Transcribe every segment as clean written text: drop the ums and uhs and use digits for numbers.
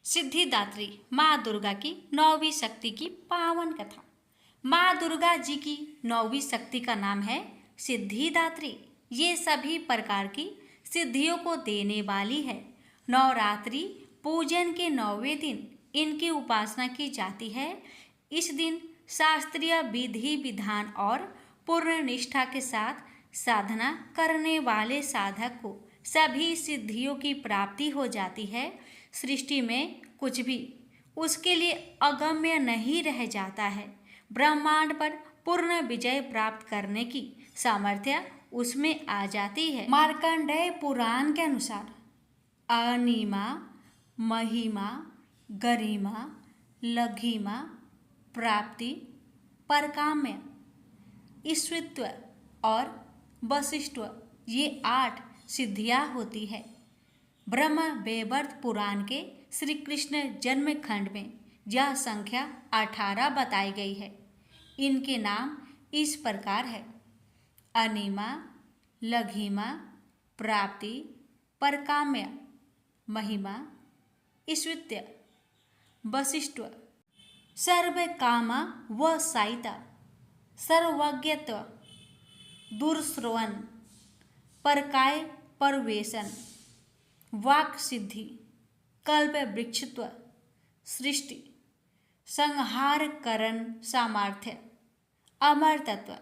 सिद्धिदात्री माँ दुर्गा की 9वीं शक्ति की पावन कथा। माँ दुर्गा जी की 9वीं शक्ति का नाम है सिद्धिदात्री। ये सभी प्रकार की सिद्धियों को देने वाली है। नवरात्रि पूजन के 9वें दिन इनकी उपासना की जाती है। इस दिन शास्त्रीय विधि विधान और पूर्ण निष्ठा के साथ साधना करने वाले साधक को सभी सिद्धियों की प्राप्ति हो जाती है। सृष्टि में कुछ भी उसके लिए अगम्य नहीं रह जाता है। ब्रह्मांड पर पूर्ण विजय प्राप्त करने की सामर्थ्य उसमें आ जाती है। मार्कंडेय पुराण के अनुसार अनिमा, महिमा, गरिमा, लघिमा, प्राप्ति, परकाम्य, ईश्वरत्व और वशिष्ठत्व ये 8 सिद्धियां होती है। ब्रह्म वैवर्त पुराण के श्री कृष्ण जन्म खंड में यह संख्या 18 बताई गई है। इनके नाम इस प्रकार है: अनिमा, लघिमा, प्राप्ति, परकाम्य, महिमा, ईश्वरत्व, वशिष्ठत्व, सर्वकाम व साइता, सर्वज्ञत्व, दुर्श्रवण, परकाय परवेशन, वाक् सिद्धि, कल्प वृक्षत्व, सृष्टि, संहार करण सामर्थ्य, अमरतत्व,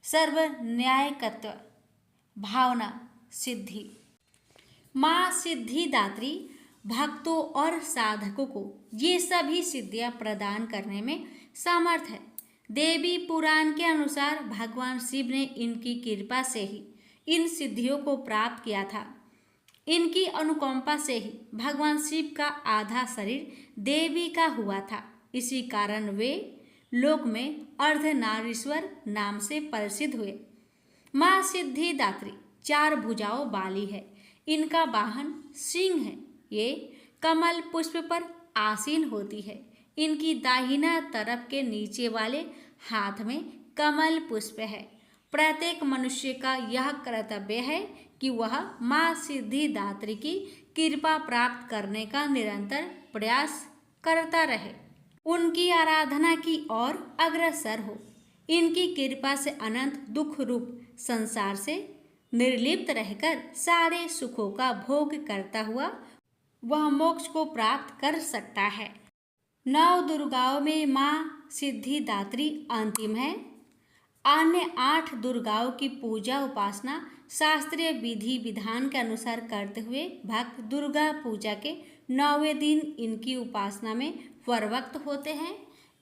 सर्व न्यायकत्व, भावना सिद्धि। माँ सिद्धिदात्री भक्तों और साधकों को ये सभी सिद्धियां प्रदान करने में समर्थ है। देवी पुराण के अनुसार भगवान शिव ने इनकी कृपा से ही इन सिद्धियों को प्राप्त किया था। इनकी अनुकंपा से ही भगवान शिव का आधा शरीर देवी का हुआ था। इसी कारण वे लोक में अर्धनारीश्वर नाम से प्रसिद्ध हुए। माँ सिद्धिदात्री 4 भुजाओं वाली है। इनका वाहन सिंह है। ये कमल पुष्प पर आसीन होती है। इनकी दाहिना तरफ के नीचे वाले हाथ में कमल पुष्प है। प्रत्येक मनुष्य का यह कर्तव्य है कि वह माँ सिद्धिदात्री की कृपा प्राप्त करने का निरंतर प्रयास करता रहे, उनकी आराधना की ओर अग्रसर हो। इनकी कृपा से अनंत दुख रूप संसार से निर्लिप्त रहकर सारे सुखों का भोग करता हुआ वह मोक्ष को प्राप्त कर सकता है। 9 दुर्गाओं में माँ सिद्धिदात्री अंतिम है। अन्य 8 दुर्गाओं की पूजा उपासना शास्त्रीय विधि विधान के अनुसार करते हुए भक्त दुर्गा पूजा के 9वें दिन इनकी उपासना में प्रवृत्त होते हैं।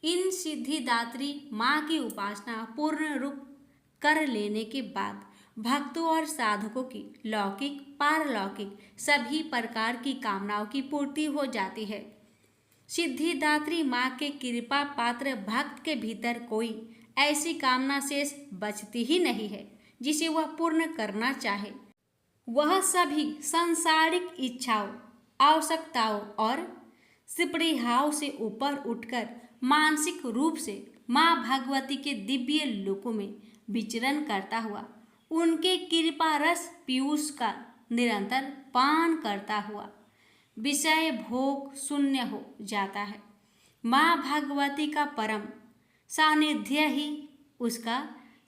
इन सिद्धिदात्री माँ की उपासना पूर्ण रूप कर लेने के बाद भक्तों और साधकों की लौकिक पारलौकिक सभी प्रकार की कामनाओं की पूर्ति हो जाती है। सिद्धिदात्री माँ के कृपा पात्र भक्त के भीतर कोई ऐसी कामना शेष बचती ही नहीं है जिसे वह पूर्ण करना चाहे। वह सभी सांसारिक इच्छाओं, आवश्यकताओं और स्पृहाओं से ऊपर उठकर मानसिक रूप से माँ भगवती के दिव्य लोकों में विचरण करता हुआ उनके कृपा रस पीयूष का निरंतर पान करता हुआ विषय भोग शून्य हो जाता है। माँ भगवती का परम सानिध्य ही उसका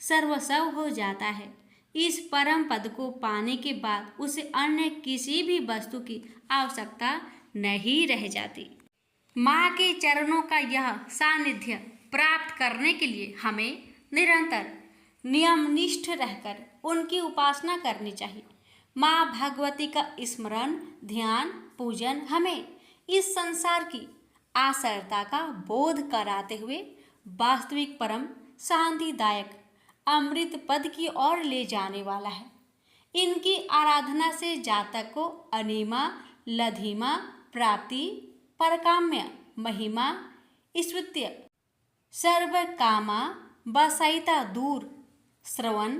सर्वस्व हो जाता है। इस परम पद को पाने के बाद उसे अन्य किसी भी वस्तु की आवश्यकता नहीं रह जाती। माँ के चरणों का यह सानिध्य प्राप्त करने के लिए हमें निरंतर नियमनिष्ठ रहकर उनकी उपासना करनी चाहिए। माँ भगवती का स्मरण, ध्यान, पूजन हमें इस संसार की आसरता का बोध कराते हुए वास्तविक परम शांतिदायक अमृत पद की ओर ले जाने वाला है। इनकी आराधना से जातक को अनिमा, लघिमा, प्राप्ति, परकाम्य, महिमा, ईश्वरत्व, सर्वकामा, वसाइता, दूर श्रवण,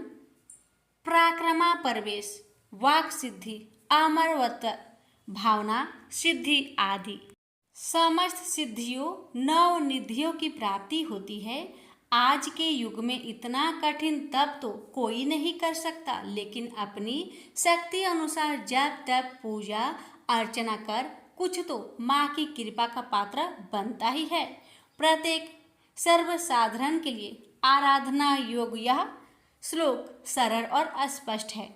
पराक्रमा, परवेश, वाक् सिद्धि, अमरत्व, भावना सिद्धि आदि समस्त सिद्धियों 9 निधियों की प्राप्ति होती है। आज के युग में इतना कठिन तप तो कोई नहीं कर सकता, लेकिन अपनी शक्ति अनुसार जप तप पूजा अर्चना कर कुछ तो माँ की कृपा का पात्र बनता ही है। प्रत्येक सर्वसाधारण के लिए आराधना योग्य यह श्लोक सरल और स्पष्ट है।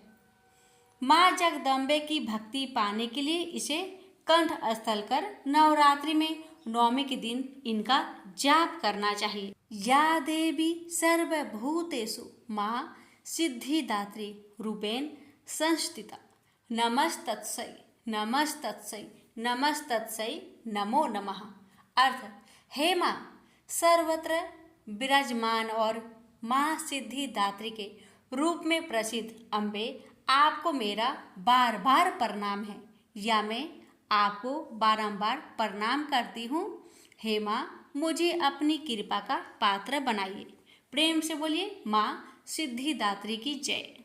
माँ जगदम्बे की भक्ति पाने के लिए इसे कंठस्थल कर नवरात्रि में नवमी के दिन इनका जाप करना चाहिए। या देवी सर्वभूतेषु माँ सिद्धिदात्री रूपेण संस्थिता नमस्तत्सै नमस्तत्सै नमस्तत्सै नमो नमः। अर्थ, हे माँ सर्वत्र विराजमान और माँ सिद्धिदात्री के रूप में प्रसिद्ध अम्बे, आपको मेरा बार बार प्रणाम है, या मैं आपको बारंबार प्रणाम करती हूँ। हे माँ मुझे अपनी कृपा का पात्र बनाइए। प्रेम से बोलिए माँ सिद्धिदात्री की जय।